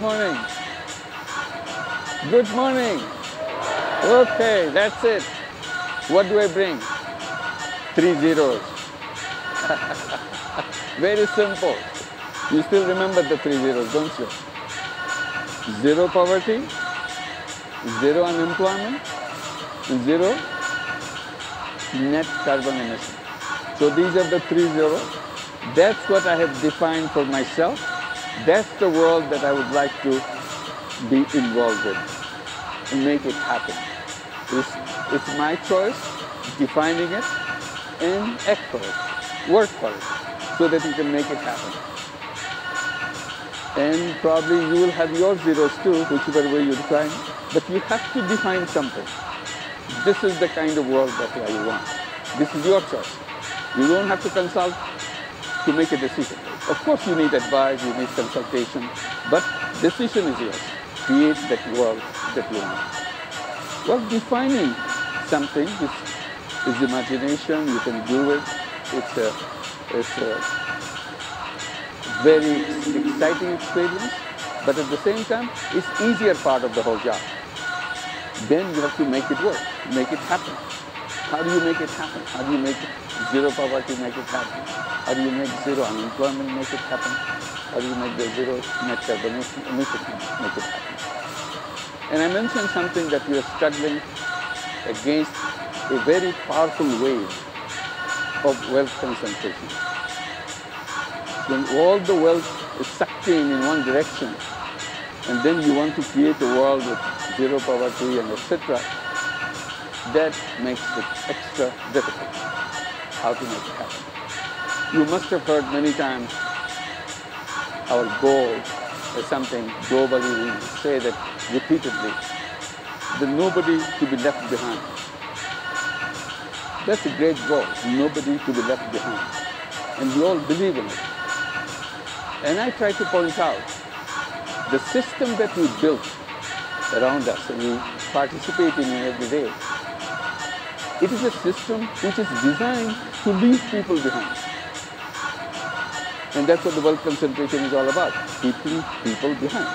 Morning. Good morning. Okay, that's it. What do I bring? 3 zeros. Very simple. You still remember the 3 zeros, don't you? 0 poverty, 0 unemployment, and 0 net carbon emission. So these are the 3 zeros. That's what I have defined for myself. That's the world that I would like to be involved with and make it happen. It's my choice, defining it, and act for it, work for it, so that you can make it happen. And probably you will have your zeros too, whichever way you define, but you have to define something. This is the kind of world that I want. This is your choice. You don't have to consult to make a decision. Of course you need advice, you need consultation, but decision is yours. Create that world that you want. Well, defining something is imagination, you can do it. It's a very exciting experience, but at the same time, it's easier part of the whole job. Then you have to make it work, make it happen. How do you make it happen? How do you make 0 poverty make it happen? How do you make 0 unemployment make it happen? How do you make the 0 net carbon emission make it happen? And I mentioned something that we are struggling against a very powerful wave of wealth concentration. When all the wealth is sucked in one direction, and then you want to create a world with 0 poverty and etc., that makes it extra difficult how to make it happen. You must have heard many times our goal is something globally, we say that repeatedly, that nobody to be left behind. That's a great goal, nobody to be left behind. And we all believe in it. And I try to point out the system that we built around us and we participate in every day, it is a system which is designed to leave people behind. And that's what the wealth concentration is all about, keeping people behind.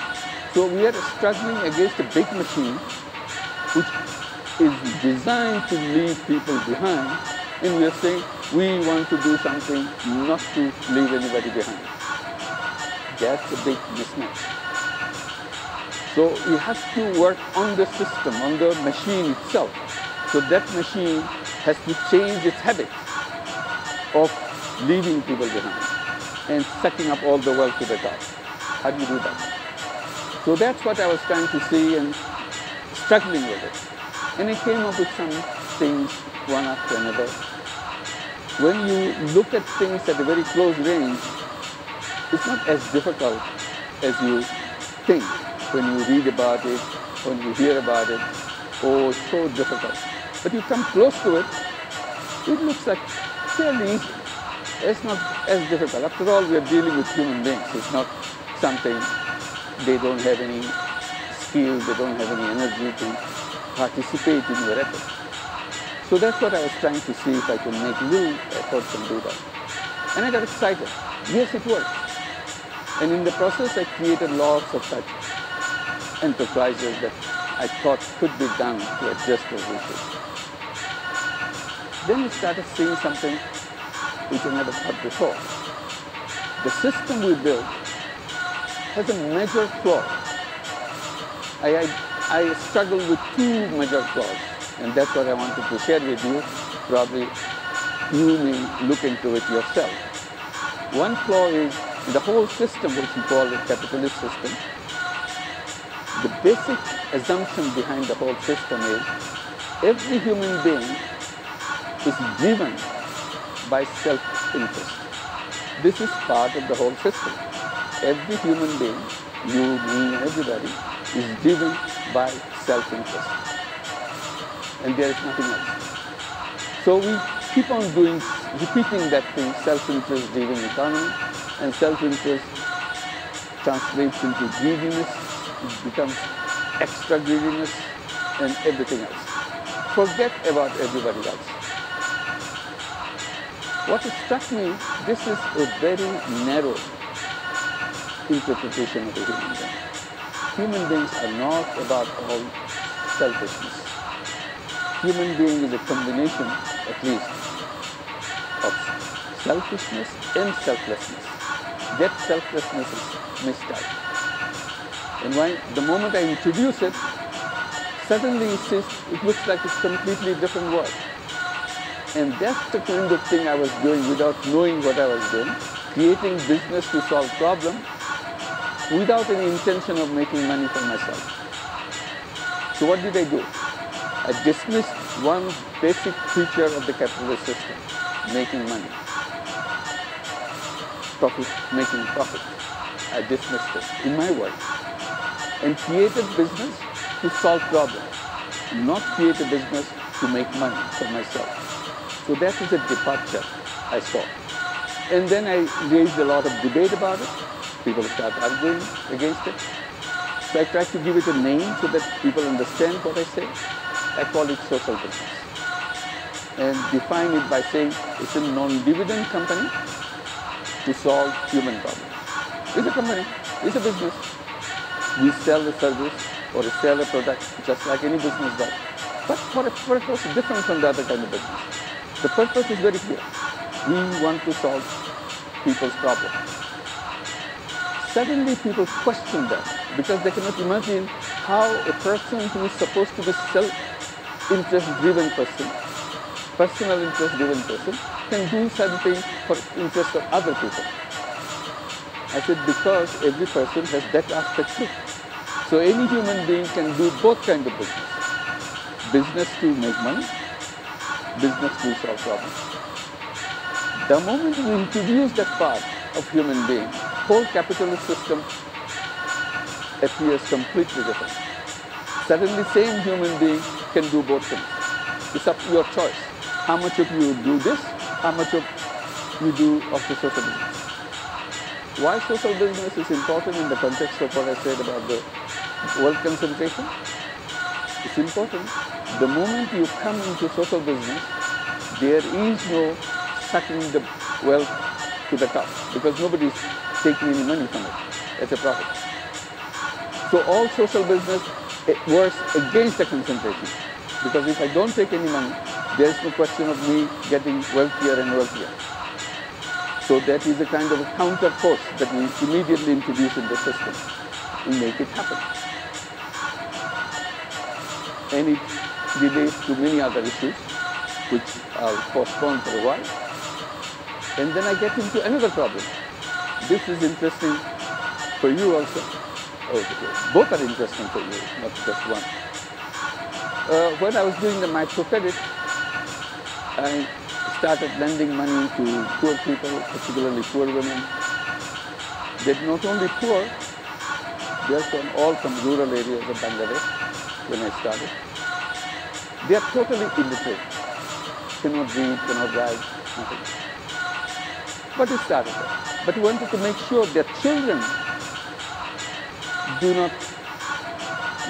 So we are struggling against a big machine which is designed to leave people behind, and we are saying we want to do something not to leave anybody behind. That's a big mismatch. So you have to work on the system, on the machine itself. So that machine has to change its habit of leaving people behind and sucking up all the wealth to the top. How do you do that? So that's what I was trying to see and struggling with it. And I came up with some things, one after another. When you look at things at a very close range, it's not as difficult as you think when you read about it, when you hear about it. Oh, it's so difficult. But you come close to it, it looks like fairly easy. It's not as difficult. After all, we are dealing with human beings. It's not something, they don't have any skill, they don't have any energy to participate in your effort. So that's what I was trying to see if I can make little efforts and do that. And I got excited. Yes, it works. And in the process, I created lots of such enterprises that I thought could be done to address those issues. Then we started seeing something which I never thought before. The system we built has a major flaw. I struggled with 2 major flaws, and that's what I wanted to share with you. Probably you may look into it yourself. One flaw is in the whole system, which we call the capitalist system. The basic assumption behind the whole system is every human being is driven by self-interest. This is part of the whole system. Every human being, you, me, everybody, is driven by self-interest. And there is nothing else. So we keep on repeating that thing, self-interest driven economy, and self-interest translates into greediness, it becomes extra greediness and everything else. Forget about everybody else. What struck me, this is a very narrow interpretation of a human being. human beings are not about all selfishness. Human being is a combination, at least, of selfishness and selflessness. That selflessness is missed out. And the moment I introduce it, suddenly it looks like it's a completely different world. And that's the kind of thing I was doing without knowing what I was doing, creating business to solve problems without any intention of making money for myself. So what did I do? I dismissed one basic feature of the capitalist system, making money, making profit. I dismissed it in my world and created business to solve problems, not create a business to make money for myself. So that is a departure I saw. And then I raised a lot of debate about it. People start arguing against it. So I tried to give it a name so that people understand what I say. I call it social business. And define it by saying it's a non-dividend company to solve human problems. It's a company, it's a business. We sell a service or sell a product just like any business does, but for a purpose different from the other kind of business. The purpose is very clear. We want to solve people's problems. Suddenly people question that because they cannot imagine how a person who is supposed to be self-interest-driven person, personal interest-driven person, can do something for interest of other people. I said, because every person has that aspect too. So any human being can do both kinds of business. Business to make money, business to solve problems. The moment you introduce that part of human being, whole capitalist system appears completely different. Suddenly, same human being can do both things. It's up to your choice. How much of you do this, how much of you do of the social business. Why social business is important in the context of what I said about the wealth concentration? It's important. The moment you come into social business, there is no sucking the wealth to the top because nobody is taking any money from it as a profit. So all social business works against the concentration because if I don't take any money, there is no question of me getting wealthier and wealthier. So that is a kind of a counter force that we immediately introduce in the system. We make it happen. And it relates to many other issues, which I'll postpone for a while. And then I get into another problem. This is interesting for you also. Both are interesting for you, not just one. When I was doing the microcredit, I started lending money to poor people, particularly poor women. They're not only poor, they're all from rural areas of Bangladesh when I started. They are totally illiterate, cannot read, cannot write, nothing. But we started that. But we wanted to make sure that children do not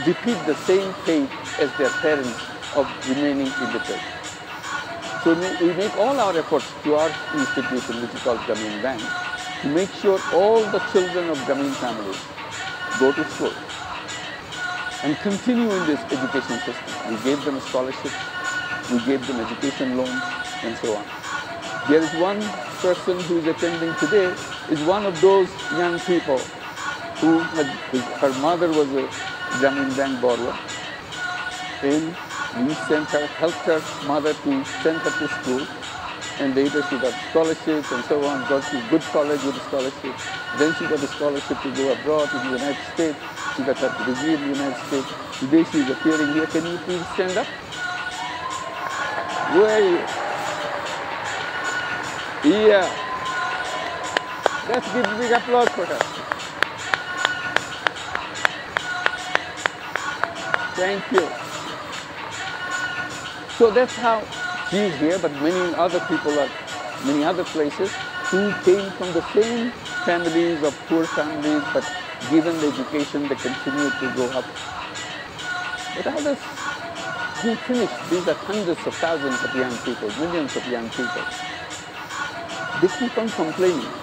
repeat the same fate as their parents of remaining illiterate. So we make all our efforts to our institution, which is called Grameen Bank, to make sure all the children of Grameen families go to school and continue in this education system. We gave them scholarships, we gave them education loans, and so on. There is one person who is attending today, is one of those young people who her mother was a Grameen Bank borrower, and we helped her mother to send her to school, and later she got scholarships and so on, got to good college with a scholarship. Then she got a scholarship to go abroad to the United States. She got her degree in the United States. Today she is appearing here. Can you please stand up? Where are you? Yeah. Let's give a big applause for her. Thank you. So that's how she is here, but many other people are, many other places who came from the same families of poor families, but given the education, they continue to go up. But others who finished, these are hundreds of thousands of young people, millions of young people. They keep on complaining.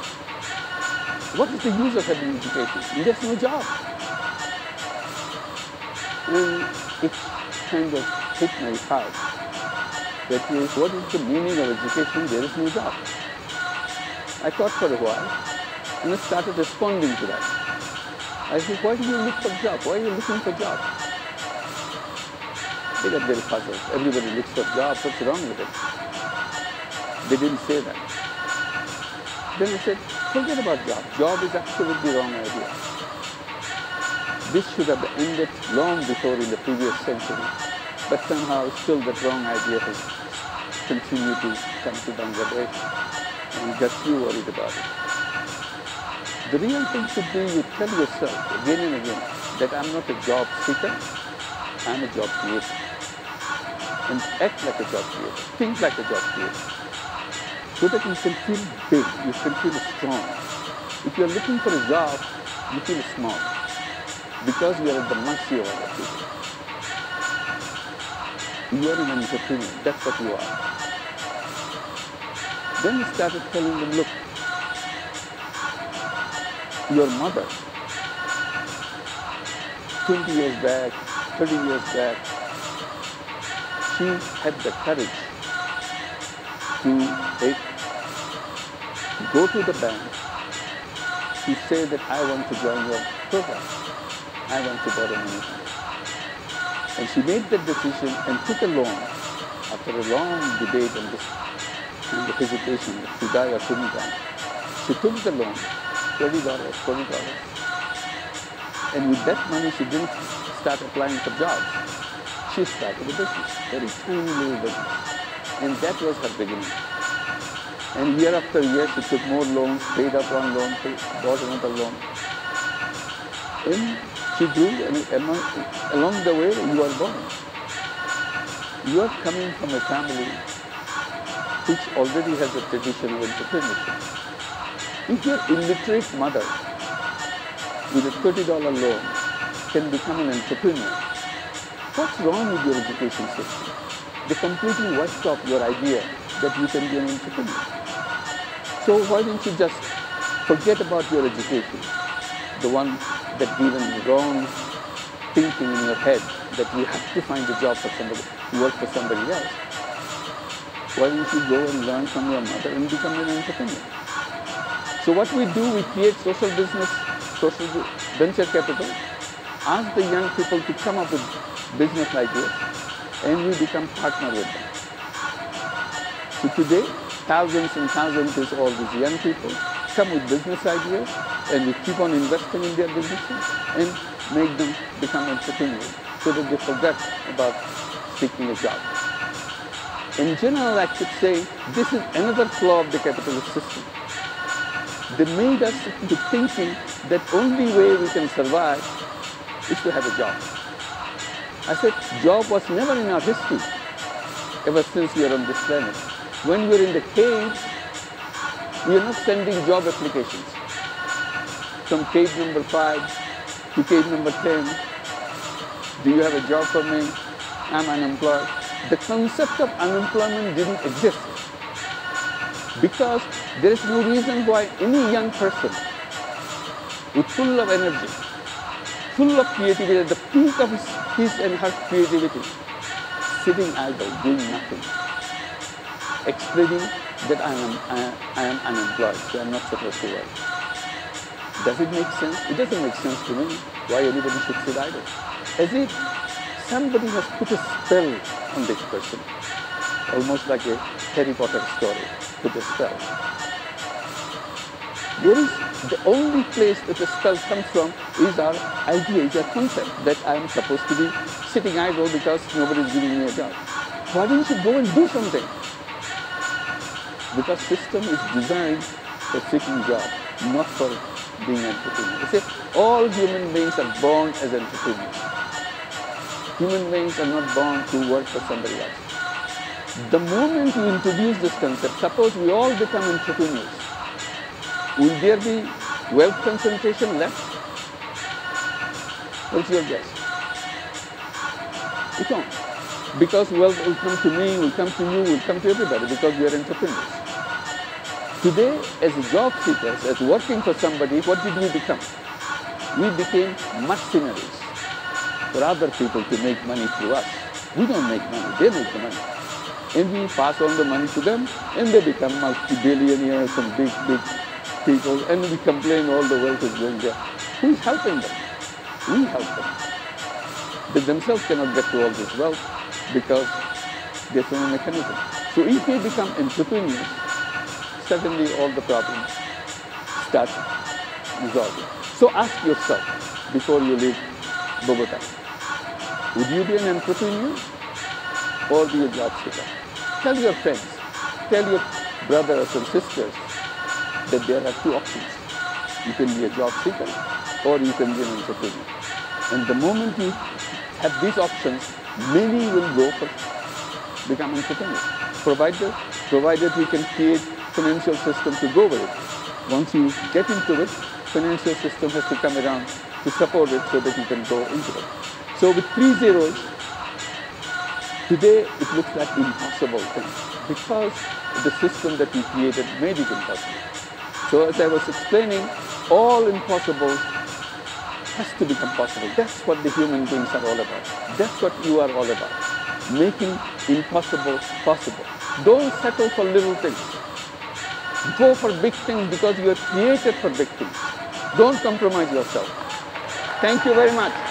What is the use of having education? There's no job. And it kind of hit my heart. That is, what is the meaning of education? There is no job. I thought for a while, and I started responding to that. I said, why do you look for job? Why are you looking for job? They got very puzzled. Everybody looks for jobs. What's wrong with it? They didn't say that. Then I said, forget about job. Job is absolutely wrong idea. This should have ended long before in the previous century. But somehow still that wrong idea has continued to come to Bangladesh and got you worried about it. The real thing should be you tell yourself again and again that I'm not a job seeker, I'm a job creator. And act like a job creator, think like a job creator. So that you can feel big, you can feel strong. If you're looking for a job, you feel small because you are at the mercy of other people. You are an entrepreneur, that's what you are. Then he started telling them, look, your mother, 20 years back, 30 years back, she had the courage to go to the bank to say that I want to join your program. I want to borrow money from you. And she made that decision and took a loan after a long debate and the hesitation, should I or shouldn't I. She took the loan, $20, $40. And with that money, she didn't start applying for jobs. She started a business, very tiny little business. And that was her beginning. And year after year, she took more loans, paid up one loan, bought another loan. And she grew, and along the way, you are born. You are coming from a family which already has a tradition of entrepreneurship. If your illiterate mother with a $30 loan can become an entrepreneur, what's wrong with your education system? They completely wiped off your idea that you can be an entrepreneur. So why don't you just forget about your education, the one that given wrong thinking in your head that you have to find a job for somebody, work for somebody else. Why don't you go and learn from your mother and become an entrepreneur? So what we do, we create social business, social venture capital, ask the young people to come up with business ideas, and we become partner with them. So today, thousands and thousands of all these young people come with business ideas, and we keep on investing in their businesses and make them become entrepreneurs so that they forget about seeking a job. In general, I could say this is another flaw of the capitalist system. They made us into thinking that only way we can survive is to have a job. I said, job was never in our history, ever since we are on this planet. When we were in the caves, we are not sending job applications. From cave number 5 to cave number 10, do you have a job for me? I'm unemployed. The concept of unemployment didn't exist because there is no reason why any young person with full of energy, full of creativity, at the peak of his and her creativity, sitting idle, doing nothing, explaining that I am unemployed, so I'm not supposed to work. Does it make sense? It doesn't make sense to me why anybody should sit idle. As if somebody has put a spell on this person, almost like a Harry Potter story, put a spell. There is the only place that the spell comes from is our idea, is our concept that I am supposed to be sitting idle because nobody is giving me a job. Why don't you go and do something? Because system is designed for seeking job, not for being entrepreneur. You see, all human beings are born as entrepreneurs. Human beings are not born to work for somebody else. The moment you introduce this concept, suppose we all become entrepreneurs, will there be wealth concentration left? What's your guess? It won't. Because wealth will come to me, will come to you, will come to everybody because we are entrepreneurs. Today, as job seekers, as working for somebody, what did we become? We became mercenaries. for other people to make money through us. We don't make money, they make the money. And we pass on the money to them, and they become multi-billionaires and big, big people, and we complain all the wealth is going there. Who is helping them? We help them. They themselves cannot get to all this wealth because there's no mechanism. So if we become entrepreneurs, suddenly all the problems start resolving. So ask yourself before you leave Bogota, would you be an entrepreneur or be a job seeker? Tell your friends, tell your brothers and sisters that there are two options. You can be a job seeker or you can be an entrepreneur. And the moment you have these options, many will go for become entrepreneurs, provided we can create financial system to go with it. Once you get into it, financial system has to come around to support it so that you can go into it. So with 3 zeros, today it looks like impossible thing because the system that we created made it impossible. So as I was explaining, all impossible has to become possible. That's what the human beings are all about. That's what you are all about. Making impossible possible. Don't settle for little things. Go for big things because you are created for big things. Don't compromise yourself. Thank you very much.